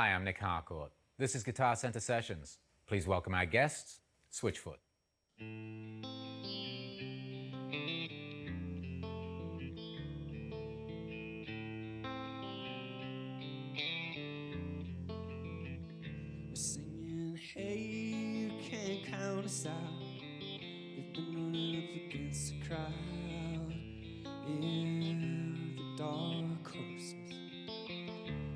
Hi, I'm Nick Harcourt. This is Guitar Center Sessions. Please welcome our guests, Switchfoot. We're singing, hey, you can't count us out. We've been running up against the crowd. Yeah, the dark horses.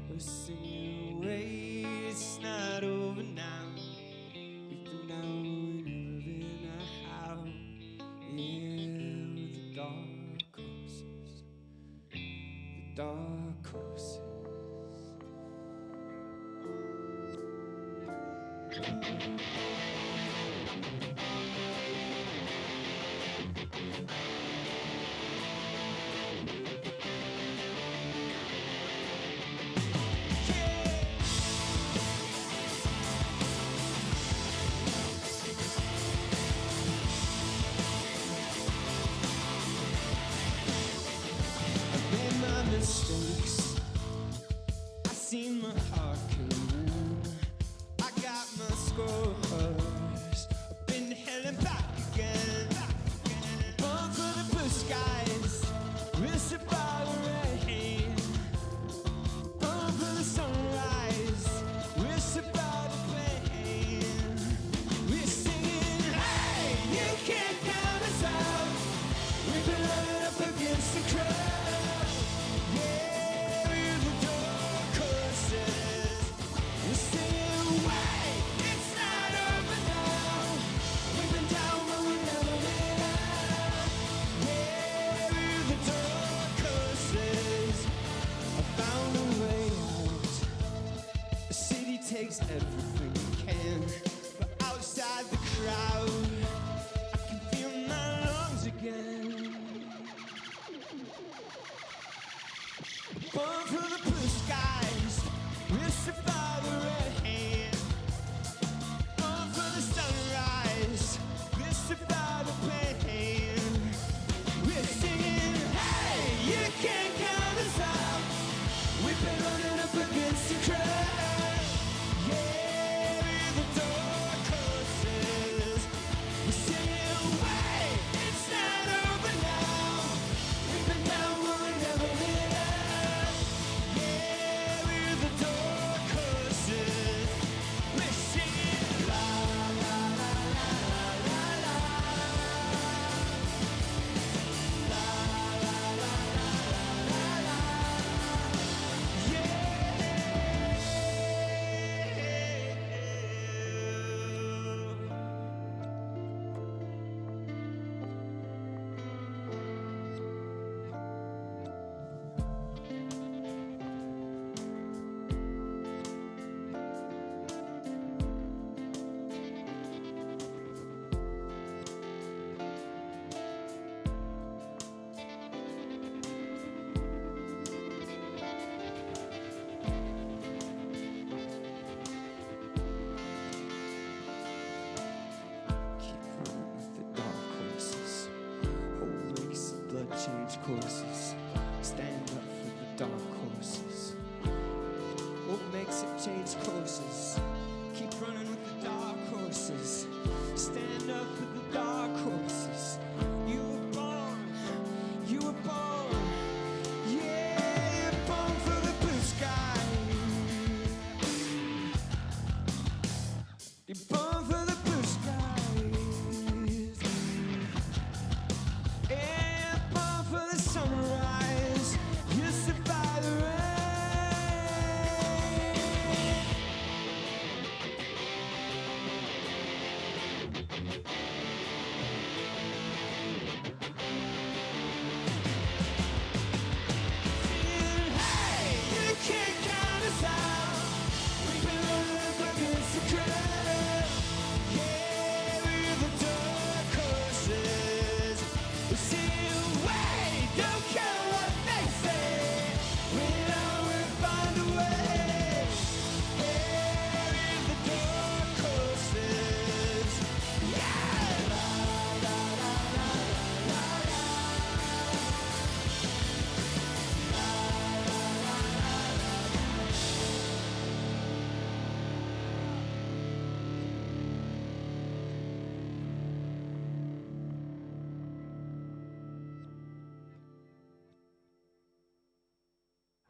We're singing, wait, it's not over now. We've been down, but we've never been out. Yeah, with the dark horses. The dark horses. My mistakes, I seen my heart come. I got my scores. I've been to hell and back again. Born for the blue skies, wish about the rain. Born for the sunrise, wish about the pain. We're singing, hey, you can't count us out. We've been running up against the crowd. Takes everything you can, but outside the crowd, I can feel my lungs again. Born for the blue skies, wish about the rain. Born for the sunrise, wish about the pain. We're singing, hey, you can't count us out. We've been running up against the crowd. Change courses, stand up for the dark horses. What makes it change courses? Keep running with the dark horses. Stand up for the dark horses. You were born, yeah, you're born for the blue sky. You're born for the blue skies. Sunrise.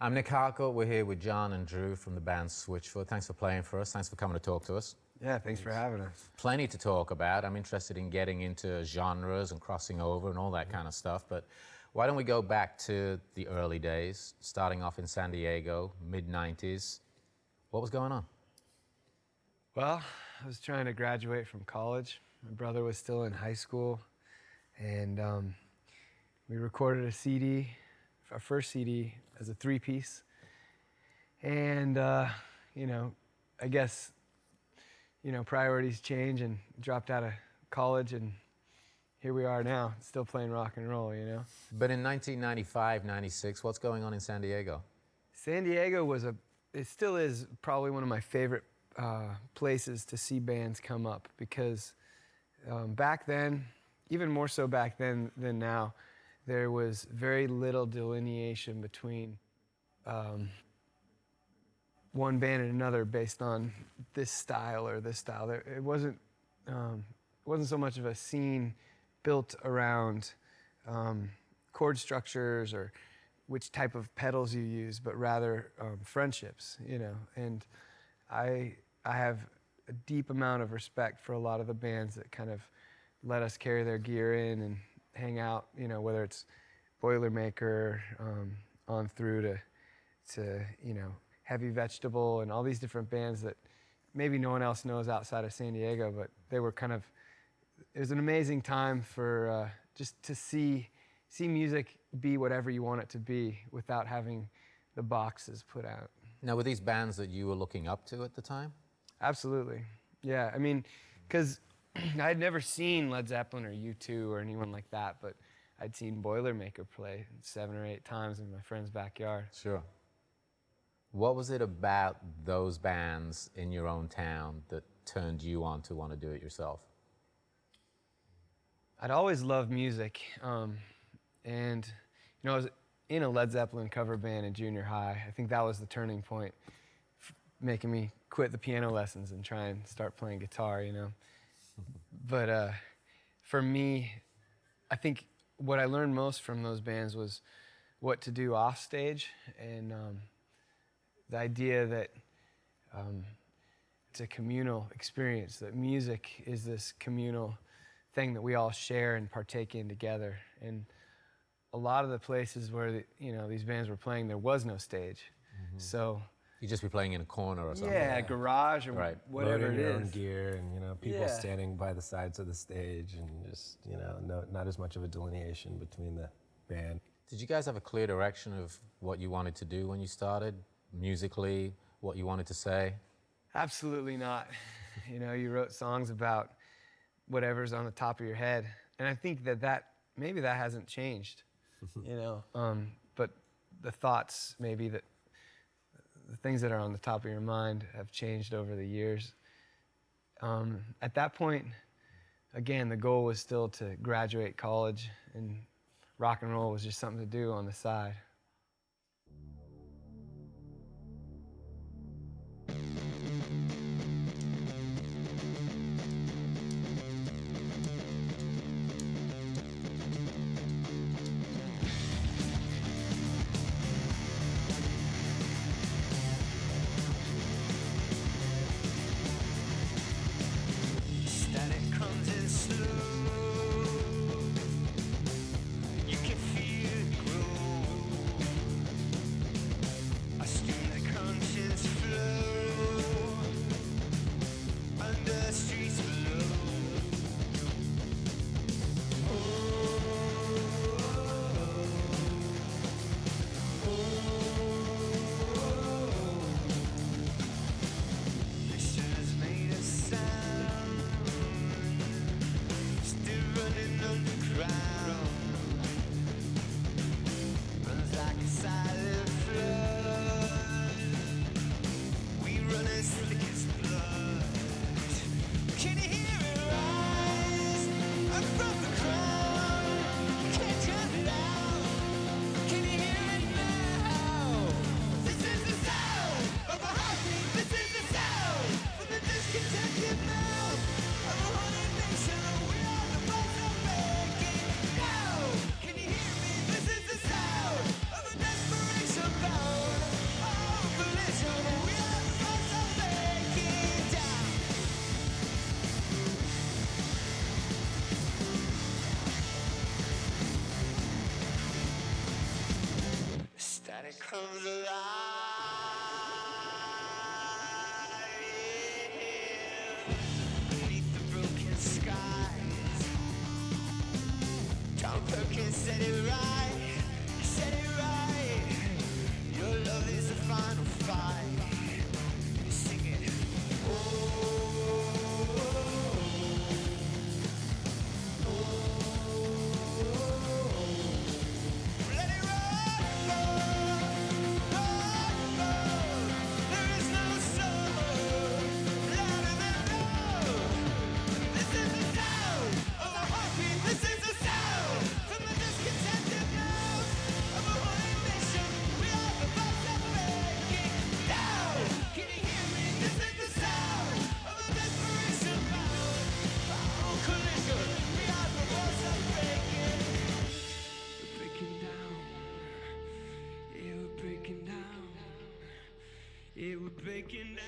I'm Nick Harcourt. We're here with John and Drew from the band Switchfoot. Thanks for playing for us. Thanks for coming to talk to us. Yeah, thanks for having us. Plenty to talk about. I'm interested in getting into genres and crossing over and all that kind of stuff. But why don't we go back to the early days, starting off in San Diego, mid-90s. What was going on? Well, I was trying to graduate from college. My brother was still in high school, and we recorded a CD, our first CD, as a three-piece. And, you know, I guess, you know, priorities change, and dropped out of college, and here we are now, still playing rock and roll, you know? But in 1995, 96, what's going on in San Diego? San Diego was it still is probably one of my favorite places to see bands come up, because back then, even more so back then than now, there was very little delineation between one band and another based on this style or this style. It wasn't so much of a scene built around chord structures or which type of pedals you use, but rather friendships, you know. And I have a deep amount of respect for a lot of the bands that kind of let us carry their gear in and hang out, you know, whether it's Boilermaker on through to you know, Heavy Vegetable and all these different bands that maybe no one else knows outside of San Diego, but they were kind of, it was an amazing time for just to see music be whatever you want it to be without having the boxes put out. Now, were these bands that you were looking up to at the time? Absolutely. Yeah, I mean, because I had never seen Led Zeppelin or U2 or anyone like that, but I'd seen Boilermaker play 7 or 8 times in my friend's backyard. Sure. What was it about those bands in your own town that turned you on to want to do it yourself? I'd always loved music, and you know, I was in a Led Zeppelin cover band in junior high. I think that was the turning point, making me quit the piano lessons and try and start playing guitar, you know. But for me, I think what I learned most from those bands was what to do off stage, and the idea that it's a communal experience, that music is this communal thing that we all share and partake in together. And a lot of the places where you know, these bands were playing, there was no stage. Mm-hmm. So you'd just be playing in a corner or something. Yeah, garage or right. whatever Loading it your is. own gear, and you know, people standing by the sides of the stage, and just, you know, not as much of a delineation between the band. Did you guys have a clear direction of what you wanted to do when you started, musically, what you wanted to say? Absolutely not. You know, you wrote songs about whatever's on the top of your head, and I think that maybe that hasn't changed. You know, but the thoughts, maybe the things that are on the top of your mind have changed over the years. At that point, again, the goal was still to graduate college, and rock and roll was just something to do on the side. and it comes alive. Yeah. Beneath the broken skies, John Perkins said it right. You said it right. Your love is the final fight. You sing it. Let it roll. There is no soul louder than love. This is the sound of a heartbeat. This is the sound from the discontented mouth of a whole nation. We are the boss of breaking down. Can you hear me? This is the sound of a desperation bound. Our own collision. We are the boss of breaking. We're breaking down. Yeah, we're breaking down. Yeah, we're breaking down.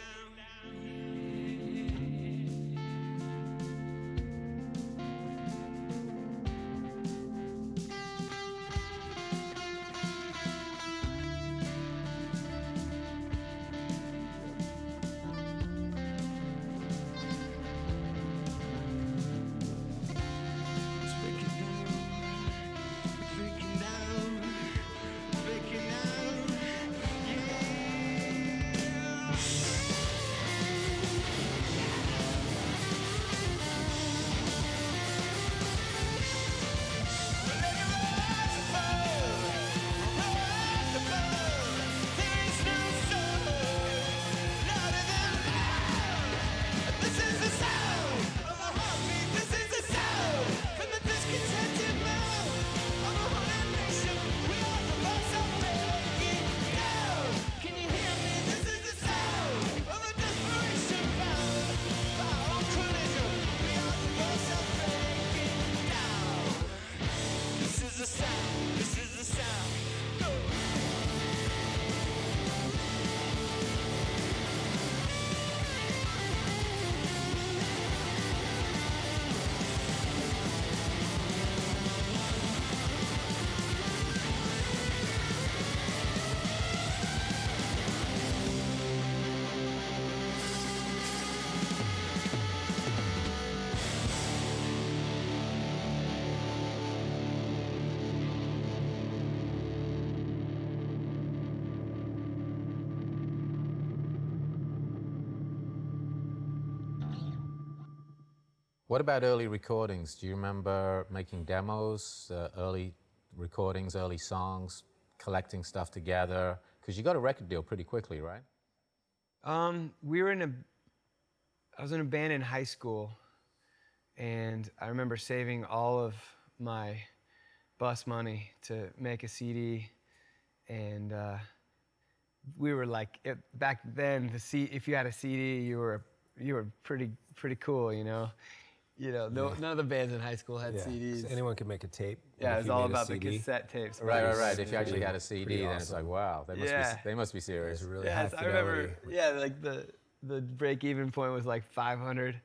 It's breaking down. It's breaking down. It's breaking down. Yeah. This is the sound, this is the sound. Go! What about early recordings? Do you remember making demos, early recordings, early songs, collecting stuff together? Because you got a record deal pretty quickly, right? We were I was in a band in high school, and I remember saving all of my bus money to make a CD, and we were like, back then, if you had a CD, you were pretty cool, you know. None of the bands in high school had Yeah. CDs. So anyone could make a tape. Yeah, and it if was you all made a about the CD, cassette tapes. Right. If you actually pretty- had a CD, pretty then it's like, awesome. wow, they must be serious. It's really Yes, high I remember. fidelity. Yeah, like the break-even point was like 500,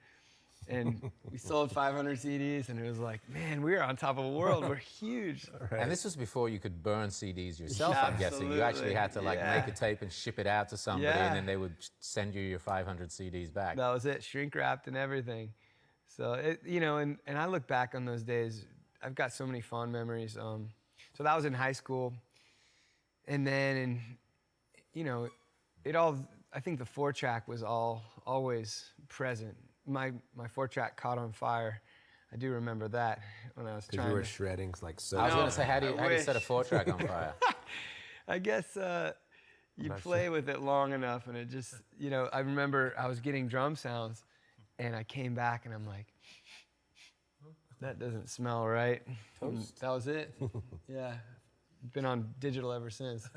and we sold 500 CDs, and it was like, man, we're on top of the world. We're huge. And this was before you could burn CDs yourself, Yeah, I'm guessing. You actually had to like make a absolutely. tape and ship it out to somebody, Yeah. and then they would send you your 500 CDs back. That was it, shrink wrapped and everything. So and I look back on those days. I've got so many fond memories. So that was in high school, and then I think the 4-track was always present. My 4-track caught on fire. I do remember that when I was Because trying you were to. shredding like so. I was No, going to say, how do you I set a wish. 4-track on fire? I guess you play with it long enough, and it just, I remember I was getting drum sounds, and I came back, and I'm like, that doesn't smell right. And that was it. Yeah, been on digital ever since.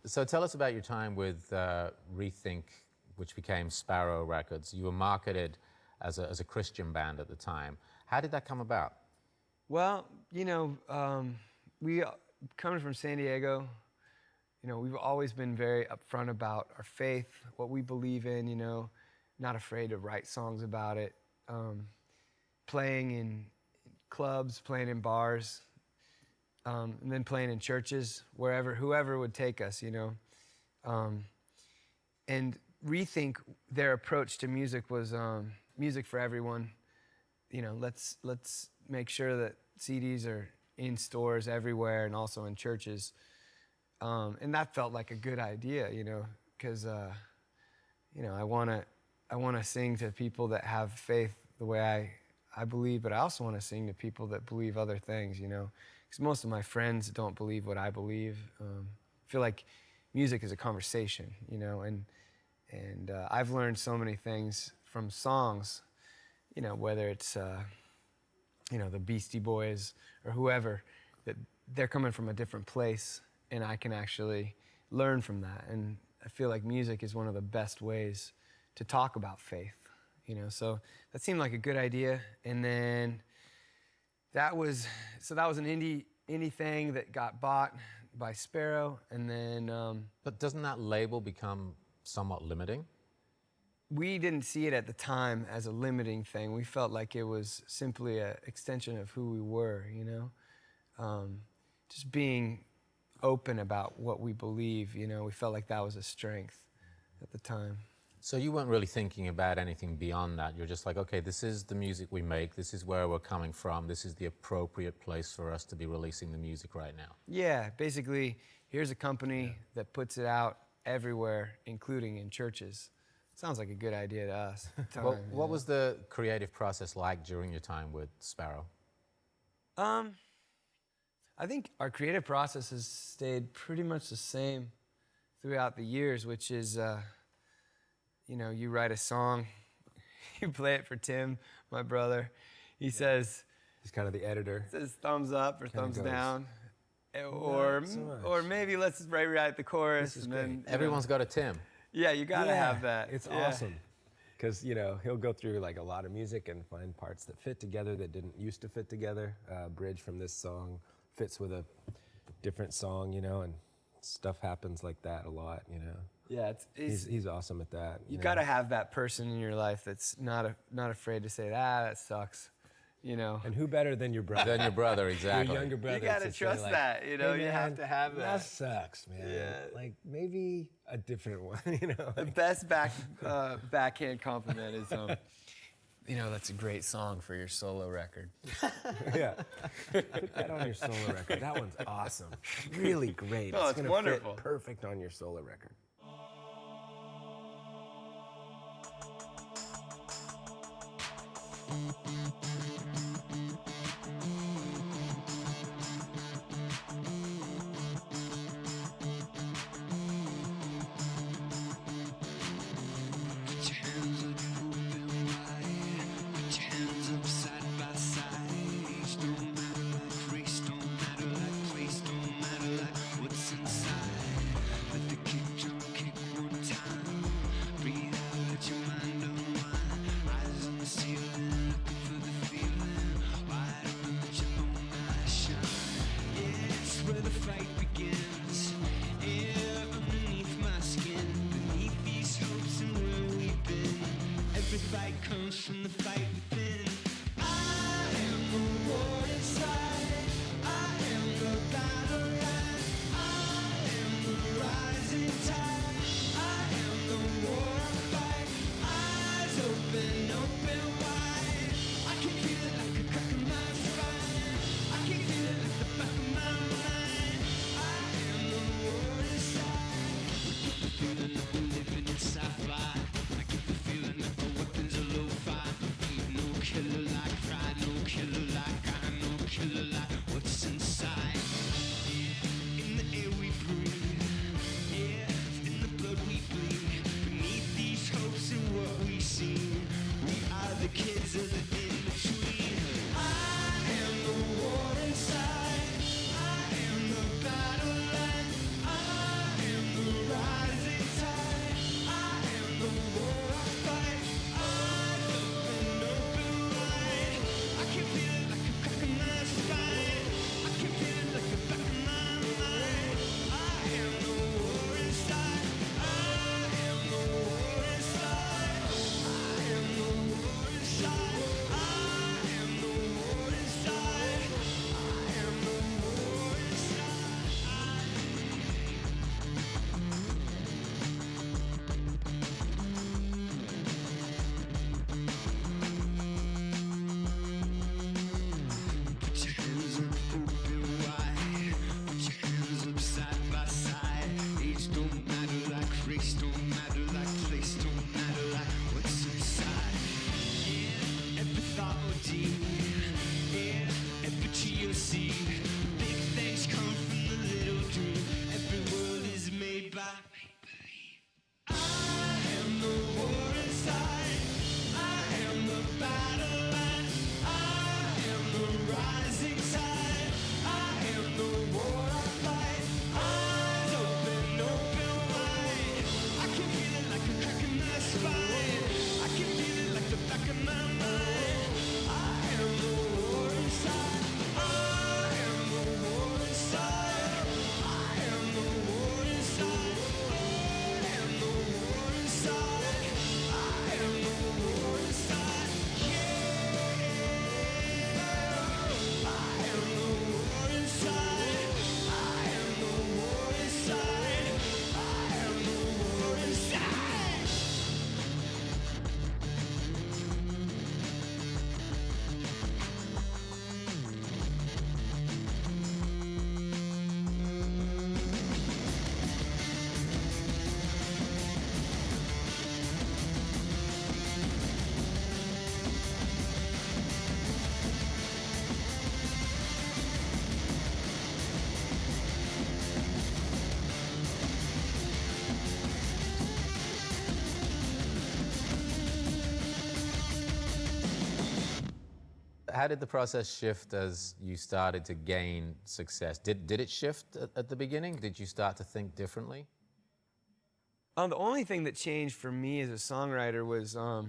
So tell us about your time with Rethink, which became Sparrow Records. You were marketed as a Christian band at the time. How did that come about? Well, we coming from San Diego, we've always been very upfront about our faith, what we believe in, not afraid to write songs about it. Playing in clubs, playing in bars. and then playing in churches, whoever would take us, you know. And Rethink, their approach to music was music for everyone. You know, let's make sure that CDs are in stores everywhere and also in churches. And that felt like a good idea, you know, because you know, I wanna sing to people that have faith the way I believe, but I also want to sing to people that believe other things, you know, because most of my friends don't believe what I believe. I feel like music is a conversation, you know, and I've learned so many things from songs, you know, whether it's you know, the Beastie Boys or whoever, that they're coming from a different place, and I can actually learn from that. And I feel like music is one of the best ways to talk about faith, you know. So that seemed like a good idea. And then that was an indie thing that got bought by Sparrow. And then But doesn't that label become somewhat limiting? we didn't see it at the time as a limiting thing. We felt like it was simply an extension of who we were, you know. Just being open about what we believe, you know. We felt like that was a strength at the time. So you weren't really thinking about anything beyond that. You're just like, okay, this is the music we make. This is where we're coming from. This is the appropriate place for us to be releasing the music right now. Yeah, basically, here's a company that puts it out everywhere, including in churches. Sounds like a good idea to us at the time. What was the creative process like during your time with Sparrow? I think our creative process has stayed pretty much the same throughout the years, which is, you know, you write a song, you play it for Tim, my brother. He says, He's kind of the editor. says thumbs up or thumbs goes, down, "Not so much." or maybe let's rewrite the chorus. This is and then, you Everyone's got a Tim. know, yeah, you gotta have that. It's Yeah. awesome. Because, you know, he'll go through like a lot of music and find parts that fit together that didn't used to fit together. Bridge from this song fits with a different song, you know, and stuff happens like that a lot, you know. Yeah, He's awesome at that. you know. gotta have that person in your life that's not afraid to say, that sucks, you know. And who better than your brother? Then your brother, exactly. Your younger brother. You gotta to say, trust like, that, you know. "Hey, You have man, to have That that. sucks, man. Yeah. Like maybe a different one, you know. The best backhand compliment is, you know, that's a great song for your solo record. Yeah. Put that on your solo record. That one's awesome. Really great. Oh, it's gonna wonderful. Fit perfect on your solo record. Put your hands up open wide. Put your hands up side by side. Age don't matter like race, don't matter like place, don't matter like what's inside. Let the kick drum kick one time. Breathe out, let your mind unwind. Eyes on the ceiling, looking for the feeling. Wide open, let your own eyes shine. Yeah, it's where the fight begins. Yeah, underneath my skin, beneath these hopes and where we've been. Every fight comes from the fight within. I am the war inside. I am the battle line. I am the rising tide. I am the war I fight. Eyes open, open wide. I can feel it like a crack in my spine. I can feel it like the back of my mind. I am the war inside. I get the feeling that we're living in sci-fi. I get the feeling that our weapons are lo-fi. Ain't no killer like pride, no killer like I, no killer like what's inside. In the air we breathe, yeah, in the blood we bleed. Beneath these hopes and what we see, we are the kids of the in-between. I am the war inside. I am the battle line. I am the rising tide. I am the war I fight. Eyes open, open wide. I can feel it like a crack in my spine. How did the process shift as you started to gain success? Did it shift at the beginning? Did you start to think differently? The only thing that changed for me as a songwriter was I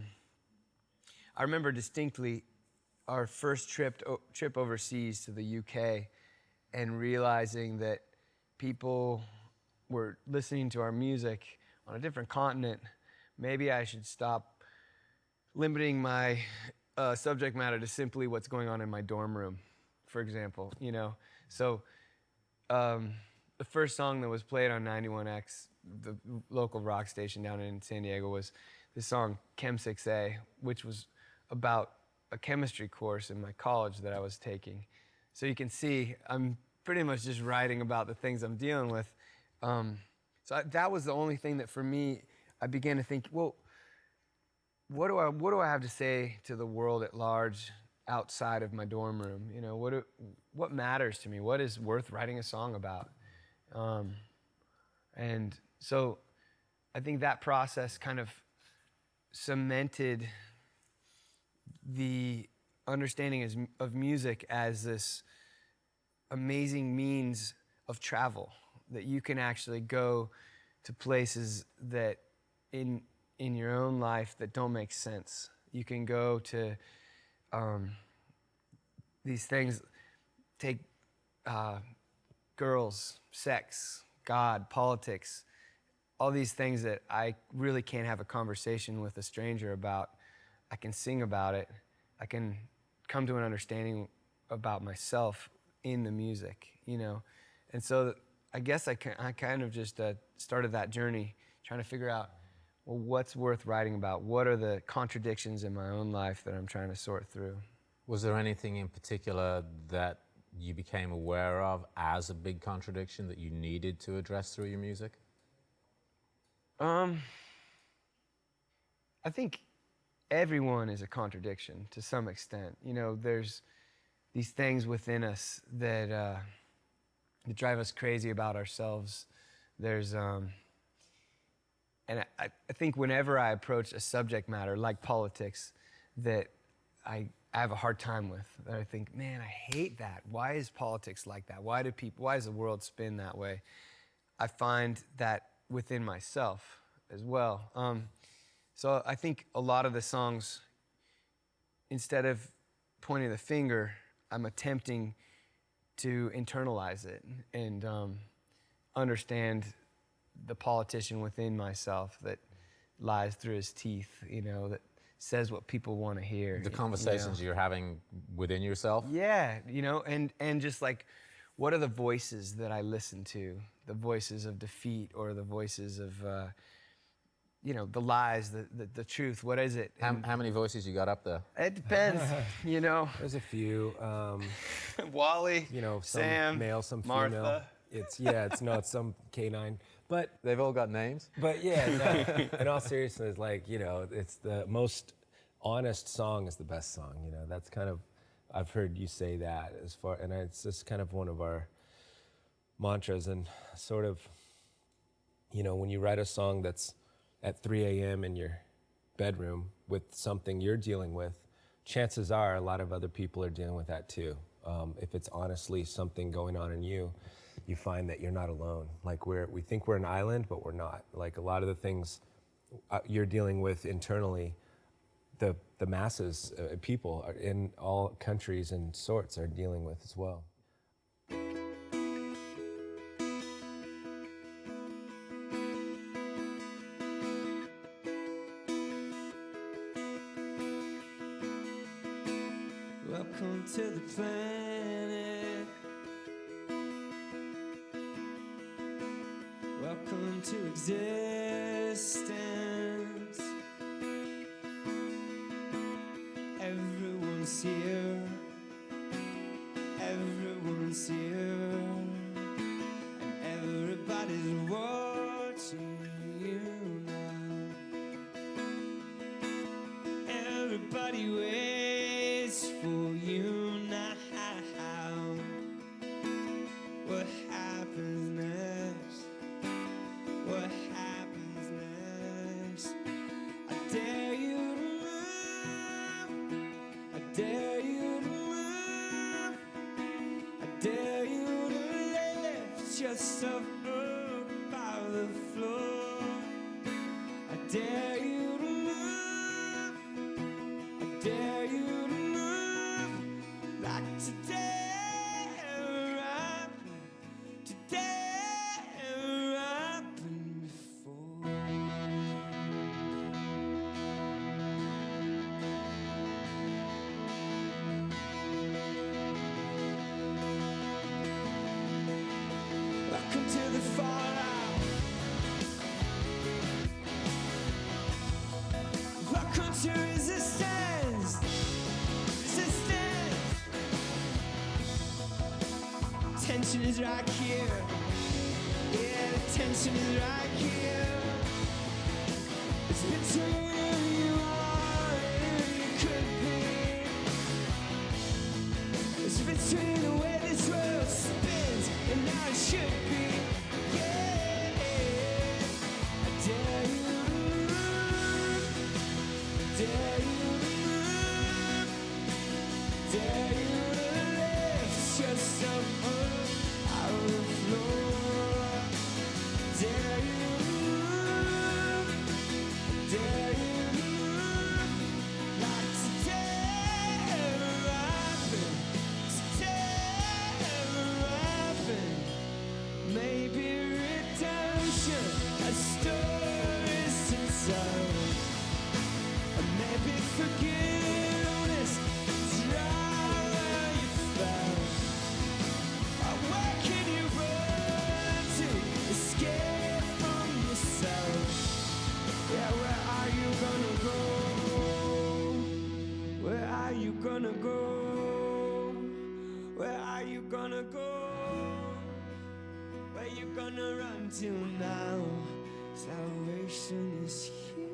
remember distinctly our first trip overseas to the UK and realizing that people were listening to our music on a different continent. Maybe I should stop limiting my subject matter to simply what's going on in my dorm room, for example, you know. So the first song that was played on 91X, the local rock station down in San Diego, was this song Chem 6A, which was about a chemistry course in my college that I was taking. So you can see I'm pretty much just writing about the things I'm dealing with. That was the only thing that for me, I began to think, well, what do I have to say to the world at large outside of my dorm room? You know, what matters to me? What is worth writing a song about? And so I think that process kind of cemented the understanding of music as this amazing means of travel, that you can actually go to places that in your own life that don't make sense. You can go to these things, take girls, sex, God, politics, all these things that I really can't have a conversation with a stranger about. I can sing about it. I can come to an understanding about myself in the music, you know. And so I guess I kind of just started that journey trying to figure out, well, what's worth writing about? What are the contradictions in my own life that I'm trying to sort through? Was there anything in particular that you became aware of as a big contradiction that you needed to address through your music? I think everyone is a contradiction to some extent. You know, there's these things within us that drive us crazy about ourselves. There's, and I think whenever I approach a subject matter like politics that I have a hard time with, that I think, man, I hate that. Why is politics like that? Why does the world spin that way? I find that within myself as well. So I think a lot of the songs, instead of pointing the finger, I'm attempting to internalize it and understand the politician within myself that lies through his teeth, you know, that says what people want to hear. The conversations you're having within yourself? Yeah, you know, and just like, what are the voices that I listen to? The voices of defeat or the voices of, you know, the lies, the truth. What is it? How many voices you got up there? It depends, you know. There's a few. Wally, You know, some Sam, male, some Martha. female. It's some canine. But They've all got names? yeah, no, in all seriousness, like, you know, it's the most honest song is the best song. You know, that's kind of, I've heard you say that and it's just kind of one of our mantras, and sort of, you know, when you write a song that's at 3 a.m. in your bedroom with something you're dealing with, chances are a lot of other people are dealing with that too. If it's honestly something going on in you, you find that you're not alone. Like we think we're an island, but we're not. Like a lot of the things you're dealing with internally, the masses, people are in all countries and sorts are dealing with as well. Welcome to the planet. Welcome to existence. Everyone's here. Everyone's here. And everybody's watching you now. Everybody waits for you now. What happens next? What happens next? I dare you to move. I dare you yourself up out of the floor. I dare you to move. I dare you to move like today happened. Today happened before. Welcome to the fallout. Welcome to resistance. Resistance. Tension is right here. Yeah, the tension is right here. It's between who you are and who you could be. It's between the way this world spins and how it should be. Yeah, I dare you to move. Dare you to move. Dare you to lift yourself up out of the floor. Dare you to move. Dare you to move like today happened. Today happened. Maybe redemption, a story to tell. Or maybe forgiveness is right where you fell. Or where can you run to escape from yourself? Yeah, where are you gonna go? Where are you gonna go? Where are you gonna go? Where you gonna run to now? Salvation is here.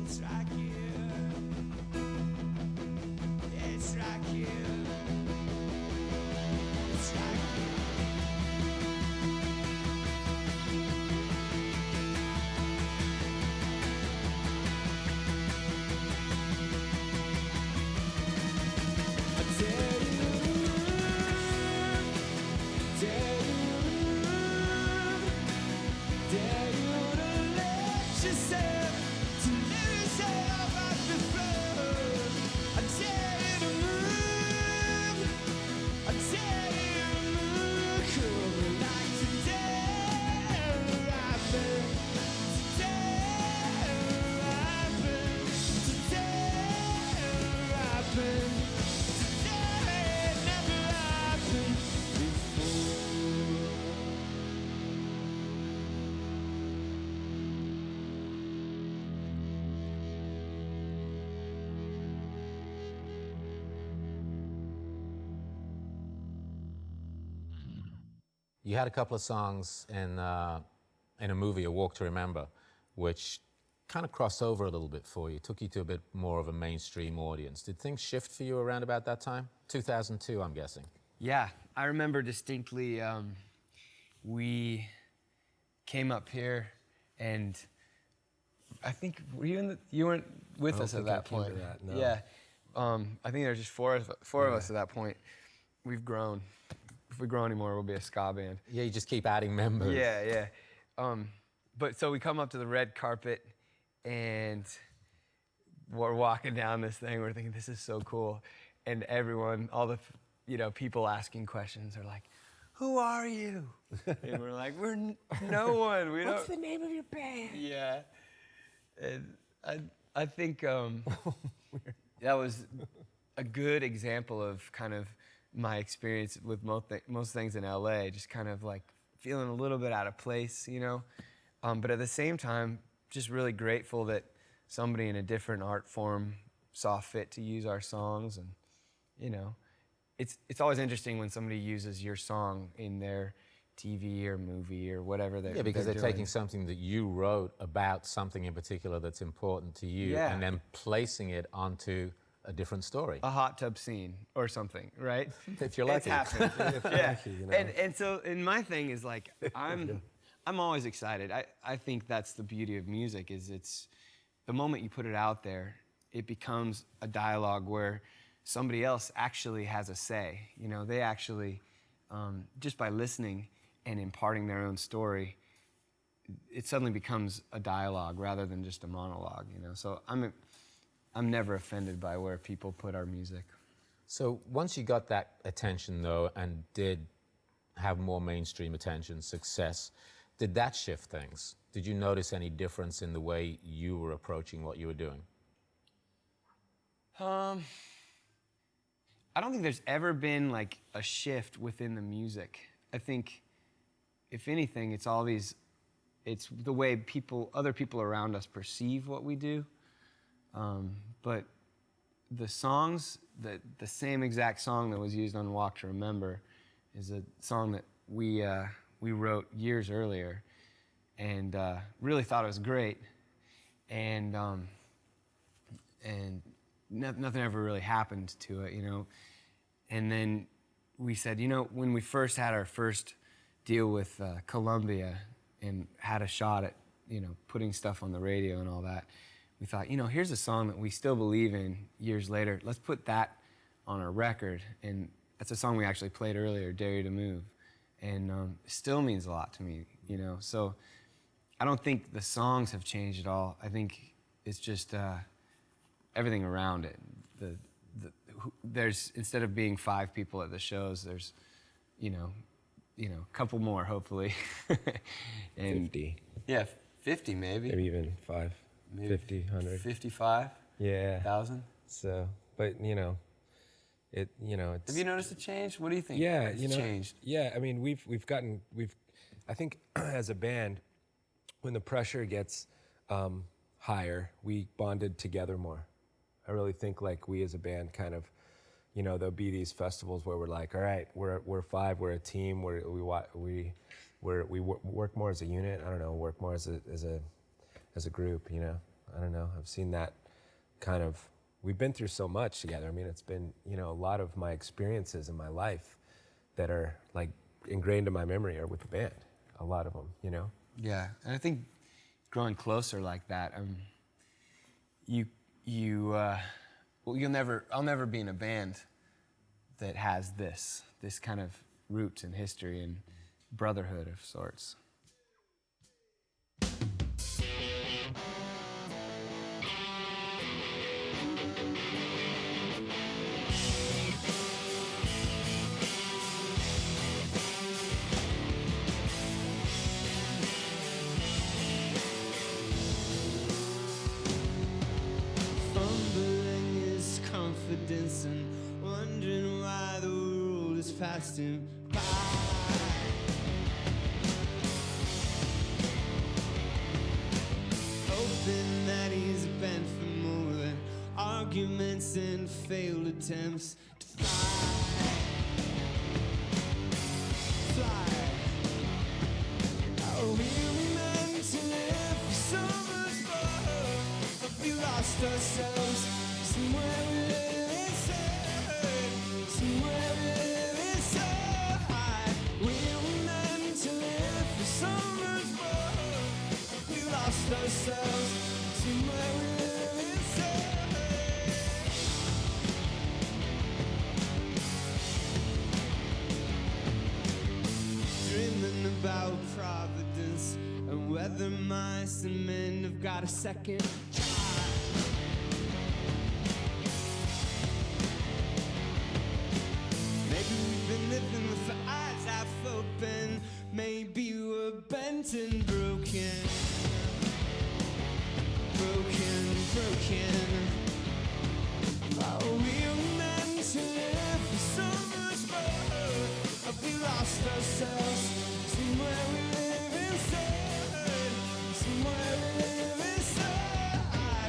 It's right here. It's right here. It's right here. I dare you to move. Dare you to move. Dare you to let yourself, to live yourself off the floor. I dare you to move. I dare you to move. Cool like today happened. Today happened. Today happened. Today never happened before. You had a couple of songs in a movie, A Walk to Remember, which kind of crossed over a little bit for you, took you to a bit more of a mainstream audience. Did things shift for you around about that time? 2002, I'm guessing. Yeah, I remember distinctly. We came up here, and I think you weren't with us at think that I came to point. that, no. Yeah, I think there's just four of us at that point. We've grown. If we grow anymore, we'll be a ska band. Yeah, you just keep adding members. Yeah, yeah. But so we come up to the red carpet, and we're walking down this thing. We're thinking, this is so cool, and everyone, all the people asking questions are like, "Who are you?" And we're like, "We're no one. We What's don't." the name of your band? Yeah, and I think that was a good example of kind of my experience with most things in LA, just kind of like feeling a little bit out of place, but at the same time, just really grateful that somebody in a different art form saw fit to use our songs, and it's always interesting when somebody uses your song in their TV or movie or whatever they're because they're doing. taking something that you wrote about something in particular that's important to you, Yeah. and then placing it onto a different story. A hot tub scene or something, right? If you're It's lucky. happened. If you're Yeah. lucky, And so, and my thing is like, I'm always excited. I think that's the beauty of music, is it's the moment you put it out there, it becomes a dialogue where somebody else actually has a say. You know, they actually, just by listening and imparting their own story, it suddenly becomes a dialogue rather than just a monologue, you know. So I'm never offended by where people put our music. So once you got that attention, though, and did have more mainstream attention, success, did that shift things? Did you notice any difference in the way you were approaching what you were doing? I don't think there's ever been like a shift within the music. I think, if anything, it's the way other people around us perceive what we do. But the songs, the same exact song that was used on Walk to Remember is a song that we wrote years earlier, and really thought it was great. And nothing ever really happened to it, you know. And then we said, you know, when we first had our first deal with Columbia and had a shot at, you know, putting stuff on the radio and all that, we thought, you know, here's a song that we still believe in years later. Let's put that on our record. And that's a song we actually played earlier, Dare You to Move. And it still means a lot to me, you know. So I don't think the songs have changed at all. I think it's just everything around it. There's, instead of being 5 people at the shows, there's, you know, a couple more, hopefully. And 50. Yeah, 50 maybe. Maybe even 5, Maybe 50, 100. 55? Yeah. 1,000? So, but you know, it's. Have you noticed a change? What do you think? Yeah, It's changed. Yeah, I mean, I think as a band, when the pressure gets higher, we bonded together more. I really think like we as a band kind of, you know, there'll be these festivals where we're like, all right, we're 5, we're a team, we work more as a unit. I don't know, work more as a group. You know, I don't know. I've seen that kind of. We've been through so much together. I mean, it's been, you know, a lot of my experiences in my life that are like ingrained in my memory are with the band. A lot of them, you know. Yeah, and I think growing closer like that, I'll never be in a band that has this kind of roots and history and brotherhood of sorts. Confidence and wondering why the world is passing by. Hoping that he's bent for more than arguments and failed attempts to fly. Oh, we were meant to live for so much more, but we lost ourselves. Somewhere we live inside, somewhere we live inside. We were meant to live for so much more. We lost ourselves, somewhere we live inside. Dreaming about Providence and whether mice and men have got a second try. Living with our eyes half open, maybe we're bent and broken. Oh, we were meant to live for so much more. We lost ourselves, somewhere we live inside, somewhere we live inside.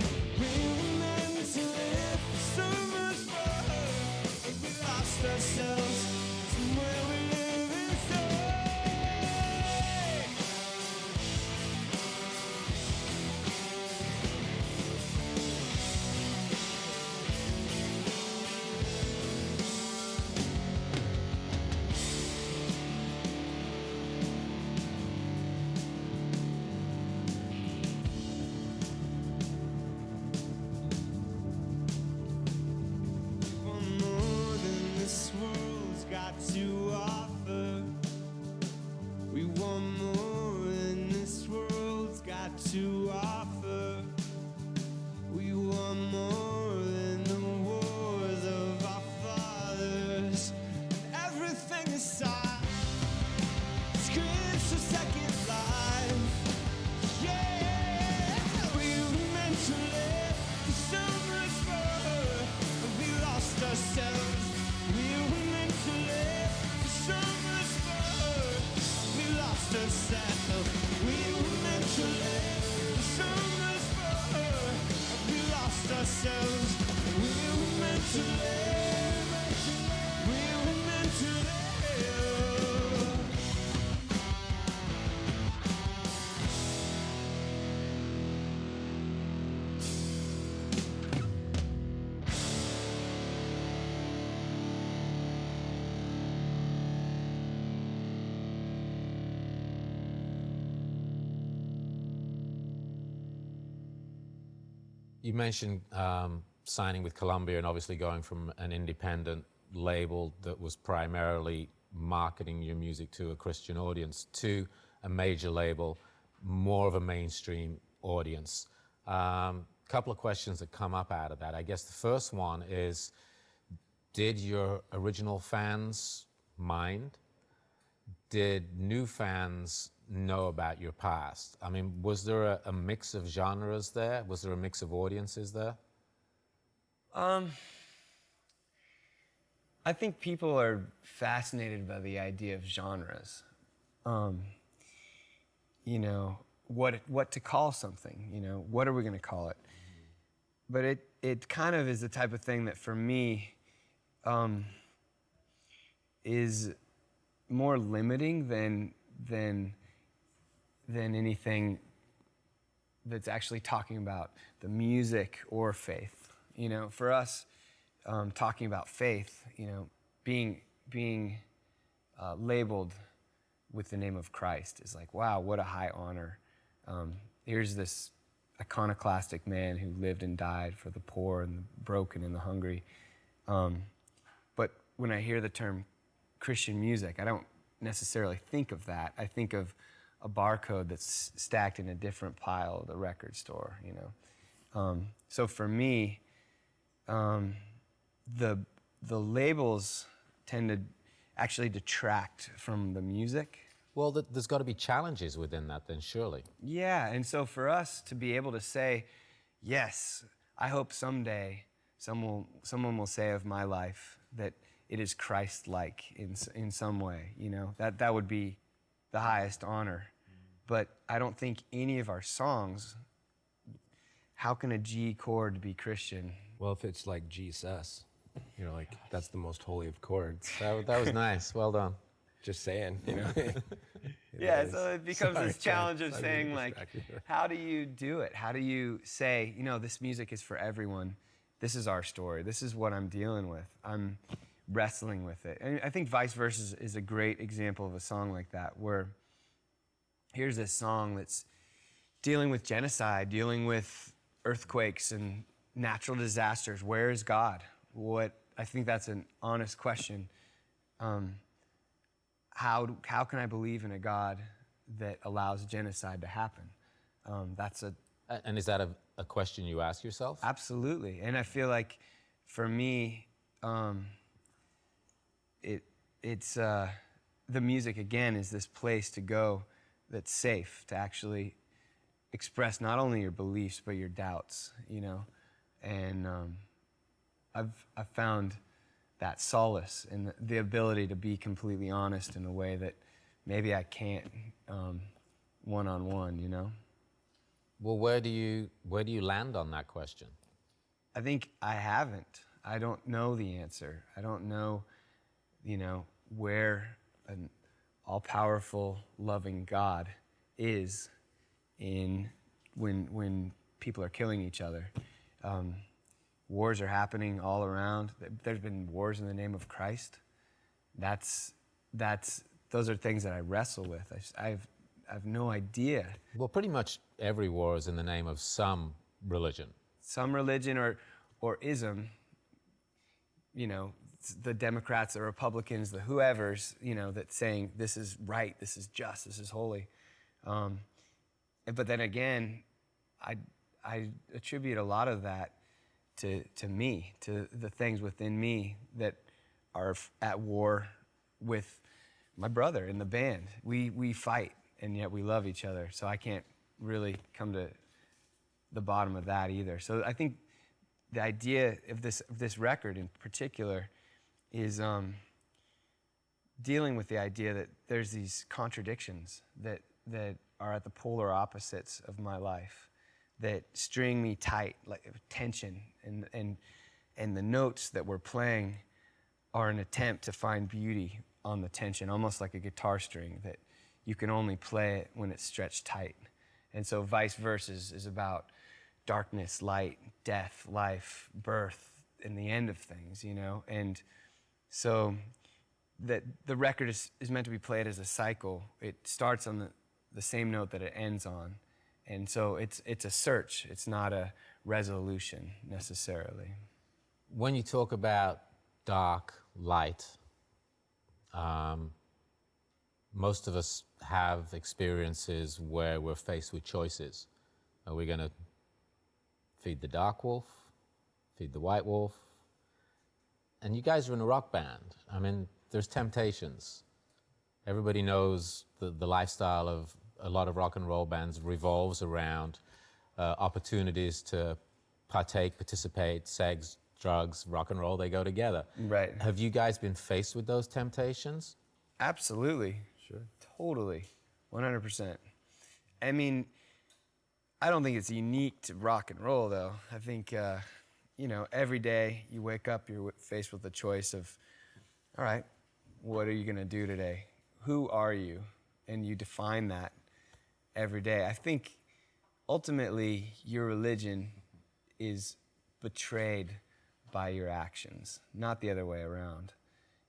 ourselves. We were meant to live. We were meant to live. You mentioned signing with Columbia and obviously going from an independent label that was primarily marketing your music to a Christian audience to a major label, more of a mainstream audience. Couple of questions that come up out of that. I guess the first one is, did your original fans mind? Did new fans know about your past? I mean, was there a mix of genres there? Was there a mix of audiences there? I think people are fascinated by the idea of genres. You know, what to call something, you know, what are we going to call it? But it kind of is the type of thing that for me is more limiting than anything that's actually talking about the music or faith. You know, for us, talking about faith, you know, being labeled with the name of Christ is like, wow, what a high honor. Here's this iconoclastic man who lived and died for the poor and the broken and the hungry. But when I hear the term Christian music, I don't necessarily think of that. I think of a barcode that's stacked in a different pile at the record store, you know. So for me, the labels tend to actually detract from the music. Well, there's got to be challenges within that then, surely. Yeah, and so for us to be able to say, yes, I hope someday someone will say of my life that it is Christ-like in some way, you know, that would be the highest honor. But I don't think any of our songs, how can a G chord be Christian? Well, if it's like Jesus, you know, like that's the most holy of chords. That was nice. Well done. Just saying, you know. Yeah, so it becomes Sorry, this challenge of sorry, saying, I'm like, distracted. how do you do it? How do you say, you know, this music is for everyone. This is our story. This is what I'm dealing with. I'm wrestling with it. And I think Vice Versa is a great example of a song like that, where here's this song that's dealing with genocide, dealing with earthquakes and natural disasters. Where is God? I think that's an honest question. How can I believe in a God that allows genocide to happen? And is that a question you ask yourself? Absolutely. And I feel like for me, it's the music again is this place to go that's safe to actually express not only your beliefs but your doubts, you know. And I've found that solace in the ability to be completely honest in a way that maybe I can't one-on-one, you know? Well, where do you land on that question? I think I haven't. I don't know the answer. I don't know, you know, where an all-powerful, loving God is when people are killing each other. Wars are happening all around. There's been wars in the name of Christ. Those are things that I wrestle with. I have no idea. Well, pretty much every war is in the name of some religion. Some religion or ism, you know, the Democrats, the Republicans, the whoever's, you know, that's saying this is right, this is just, this is holy. But then again, I attribute a lot of that to me, to the things within me that are at war with my brother in the band. We fight, and yet we love each other. So I can't really come to the bottom of that either. So I think the idea of this record in particular is dealing with the idea that there's these contradictions that are at the polar opposites of my life, that string me tight, like tension, and the notes that we're playing are an attempt to find beauty on the tension, almost like a guitar string that you can only play it when it's stretched tight. And so Vice Verses is about darkness, light, death, life, birth, and the end of things, you know? And so that the record is meant to be played as a cycle. It starts on the same note that it ends on. And so it's a search. It's not a resolution necessarily. When you talk about dark, light, most of us have experiences where we're faced with choices. Are we going to feed the dark wolf, feed the white wolf? And you guys are in a rock band. I mean, there's temptations. Everybody knows the lifestyle of a lot of rock and roll bands revolves around opportunities to partake, participate, sex, drugs, rock and roll, they go together. Right. Have you guys been faced with those temptations? Absolutely. Sure. Totally. 100%. I mean, I don't think it's unique to rock and roll, though. I think, you know, every day you wake up, you're faced with the choice of, all right, what are you going to do today? Who are you? And you define that every day. I think ultimately your religion is betrayed by your actions, not the other way around.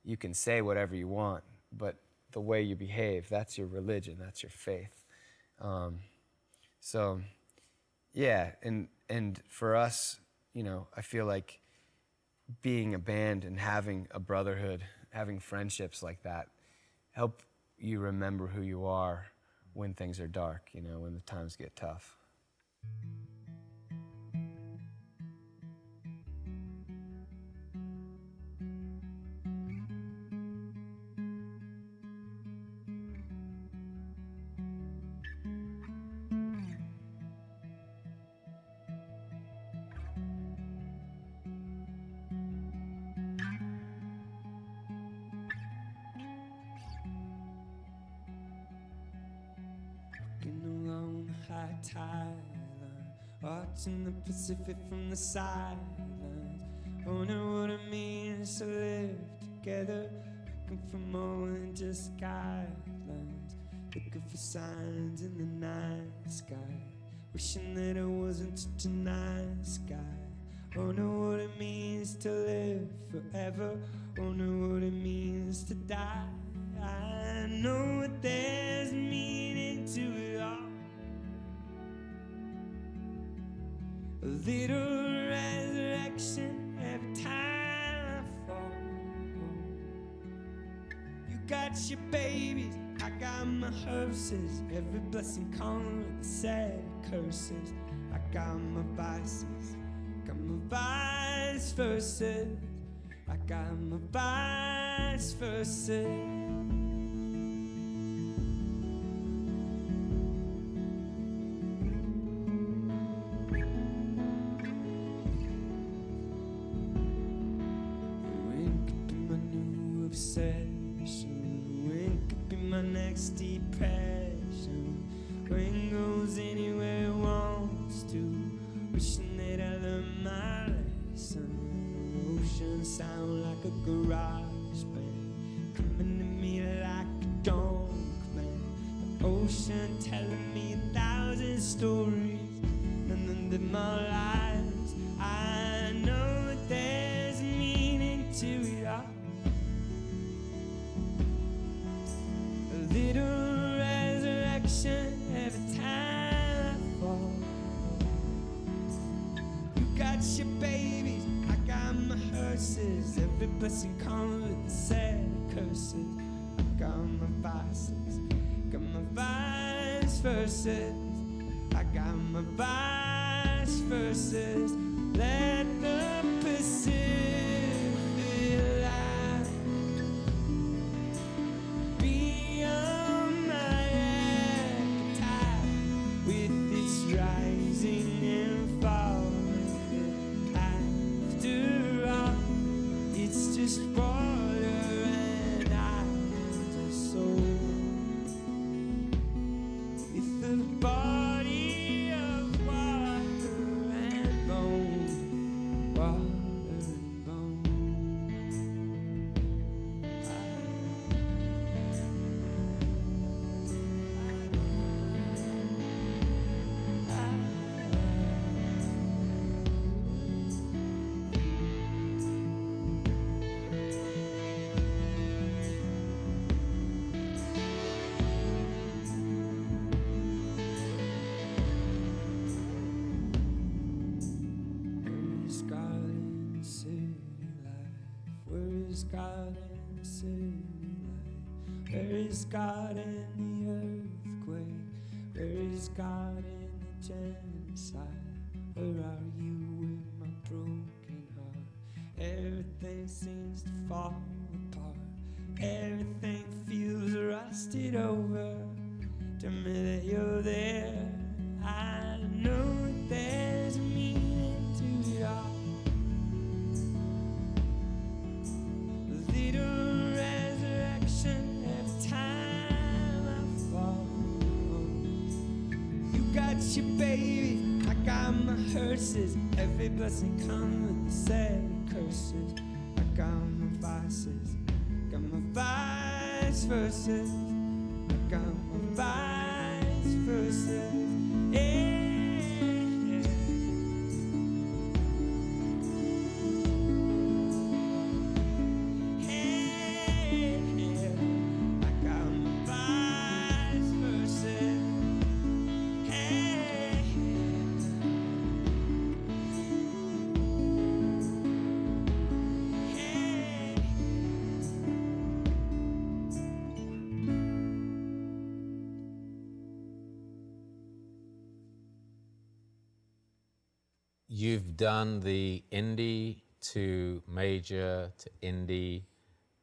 You can say whatever you want, but the way you behave, that's your religion, that's your faith. So, yeah, and for us, you know, I feel like being a band and having a brotherhood, having friendships like that, help you remember who you are when things are dark, you know, when the times get tough. Walking along the high tide line, watching the Pacific from the sidelines. Wondering what it means to live together, looking for more than just guidelines, looking for signs in the night sky, wishing that it wasn't such a nice guy. Wonder what it means to live forever, wonder what it means to die. I know that there's meaning to it all, a little resurrection every time I fall. You got your babies, I got my hearses, every blessing comes with a set of curses. I got my vices, got my vice verses, I got my vice verses. When could be my next depression? When goes anywhere it wants to, wishing that I learned my lesson. Ocean sound like a garage band, coming to me like a donk man. The ocean telling me 1,000 stories, none of them are lies. I know that there's meaning to it all, little resurrection every time I fall. You got your babies, I got my hearses, every blessing comes with a set of curses. I got my vices, got my vice verses, I got my vice verses. Let the Pacific light be on my appetite, with its rising and falling. After all, it's just water and I just soul, with the body of water and bone. is God in the city light? Where is God in the earthquake? Where is God in the genocide? Where are you in my broken heart? Everything seems to fall apart. Everything feels rusted over. Tell me that you're there. I know that there's a meaning to it all. A little resurrection every time I fall. You got your baby, I got my hearses. Every blessing comes with a set of curses. I got my vices, got my vice verses. I got my vice verses. Yeah. You've done the indie to major to indie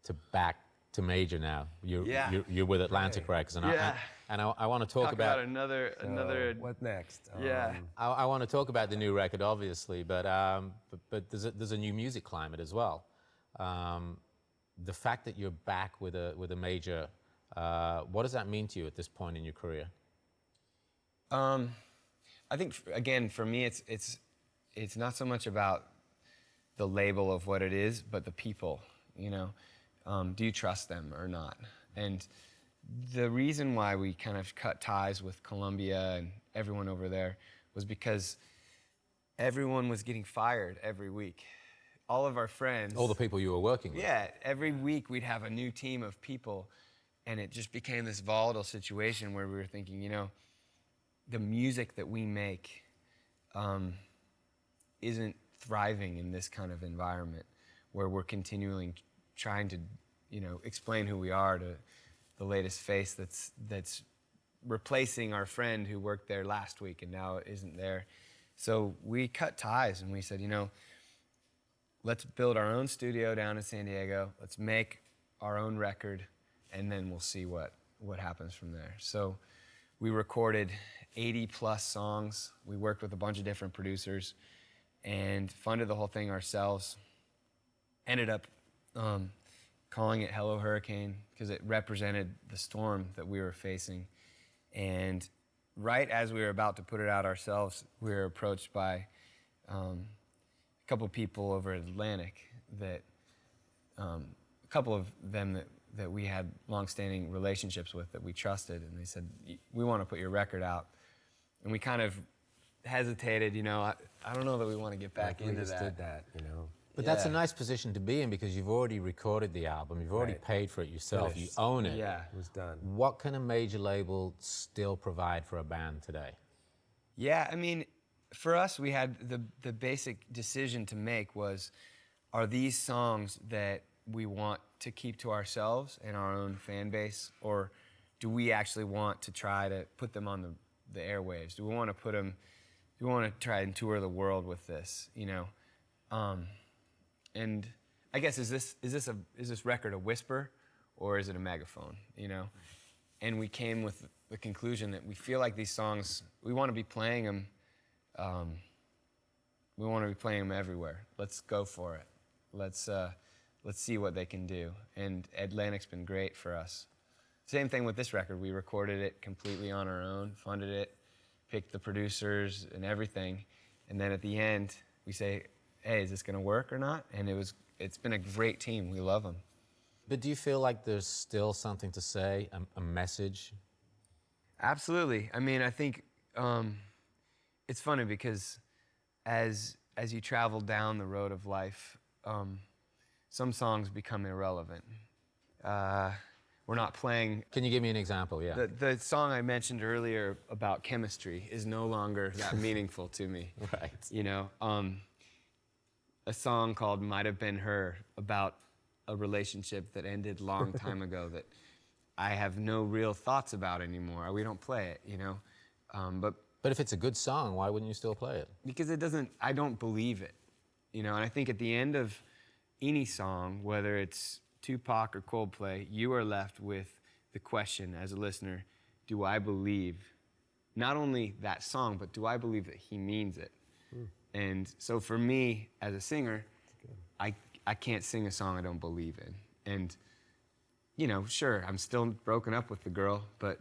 to back to major now. You're with Atlantic Records, and Yeah. I want to talk about another. What next? Yeah. I want to talk about the new record, obviously, but there's a new music climate as well. The fact that you're back with a major, what does that mean to you at this point in your career? I think again for me it's not so much about the label of what it is, but the people. You know, do you trust them or not? And the reason why we kind of cut ties with Columbia and everyone over there was because everyone was getting fired every week. All of our friends. All the people you were working with. Yeah, every week we'd have a new team of people, and it just became this volatile situation where we were thinking, you know, the music that we make isn't thriving in this kind of environment where we're continually trying to, you know, explain who we are to the latest face that's replacing our friend who worked there last week and now isn't there. So we cut ties and we said, you know, let's build our own studio down in San Diego. Let's make our own record, and then we'll see what happens from there. So we recorded 80 plus songs. We worked with a bunch of different producers and funded the whole thing ourselves. Ended up calling it Hello Hurricane because it represented the storm that we were facing. And right as we were about to put it out ourselves, we were approached by a couple people over at Atlantic that, a couple of them that we had longstanding relationships with that we trusted, and they said, we want to put your record out. And we kind of hesitated, you know, I don't know that we want to get back We into just that. did that, you know. But that's a nice position to be in because you've already recorded the album, you've already Right. paid for it yourself, you Finished. own it. Yeah. It was done. What can a major label still provide for a band today? Yeah, I mean, for us, we had the basic decision to make was, are these songs that we want to keep to ourselves and our own fan base, or do we actually want to try to put them on the airwaves? Do we want to put them? Do we want to try and tour the world with this? You know, and I guess is this record a whisper, or is it a megaphone? You know, and we came with the conclusion that we feel like these songs, we want to be playing them. We want to be playing them everywhere. Let's go for it. Let's see what they can do. And Atlantic's been great for us. Same thing with this record. We recorded it completely on our own, funded it, picked the producers and everything. And then at the end, we say, hey, is this going to work or not? And it's been a great team. We love them. But do you feel like there's still something to say, a message? Absolutely. I mean, I think it's funny because as you travel down the road of life, some songs become irrelevant. We're not playing. Can you give me an example? Yeah. The song I mentioned earlier about chemistry is no longer that meaningful to me. Right. You know, a song called "Might Have Been Her" about a relationship that ended long time ago that I have no real thoughts about anymore. We don't play it, you know. But if it's a good song, why wouldn't you still play it? Because I don't believe it, you know. And I think at the end of any song, whether it's Tupac or Coldplay, you are left with the question as a listener, do I believe not only that song, but do I believe that he means it? And so for me, as a singer, I can't sing a song I don't believe in. And, you know, sure, I'm still broken up with the girl, but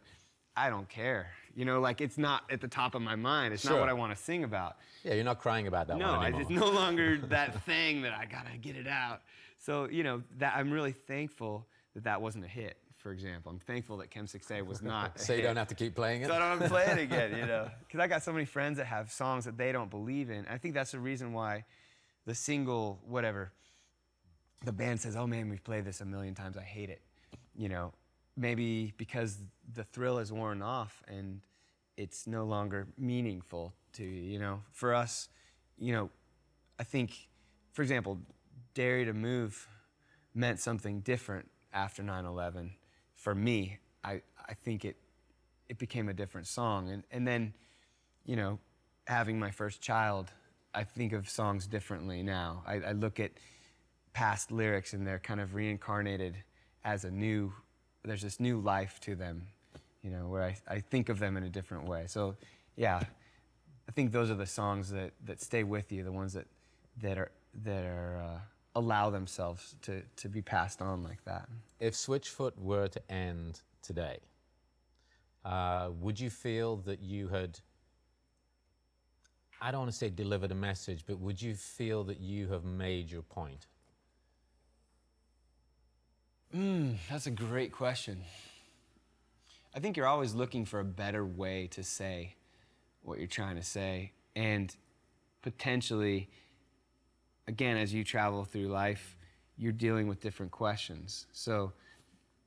I don't care. You know, like, it's not at the top of my mind. It's not what I want to sing about. Yeah, you're not crying about that one anymore. No, it's no longer that thing that I gotta get it out. So, you know, that I'm really thankful that that wasn't a hit, for example. I'm thankful that Chem 6A was not a So you hit. don't have to keep playing it? So I don't have to play it again, you know? Because I got so many friends that have songs that they don't believe in. I think that's the reason why the single, whatever, the band says, oh man, we've played this a million times, I hate it. You know, maybe because the thrill is worn off and it's no longer meaningful to you, you know? For us, you know, I think, for example, Dare You to Move meant something different after 9/11. For me, I think it became a different song. And then, you know, having my first child, I think of songs differently now. I look at past lyrics and they're kind of reincarnated as there's this new life to them, you know, where I think of them in a different way. So, yeah, I think those are the songs that stay with you, the ones that allow themselves to be passed on like that. If Switchfoot were to end today, would you feel that you had, I don't want to say delivered a message, but would you feel that you have made your point? That's a great question. I think you're always looking for a better way to say what you're trying to say. And potentially, again, as you travel through life, you're dealing with different questions. So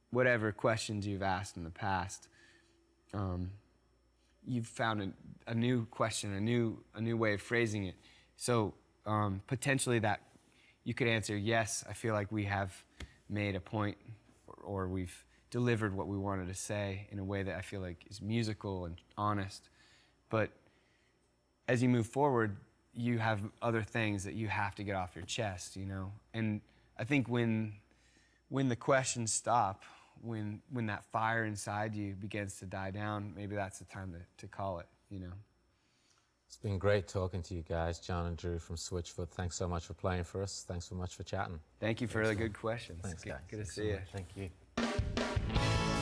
whatever questions you've asked in the past, you've found a new question, a new way of phrasing it. So potentially that you could answer, yes, I feel like we have made a point, or we've delivered what we wanted to say in a way that I feel like is musical and honest. But as you move forward, you have other things that you have to get off your chest, you know? And I think when the questions stop, when that fire inside you begins to die down, maybe that's the time to call it, you know? It's been great talking to you guys, John and Drew from Switchfoot. Thanks so much for playing for us. Thanks so much for chatting. Thank you for the good questions. Thanks, guys. Good to see you. Thank you.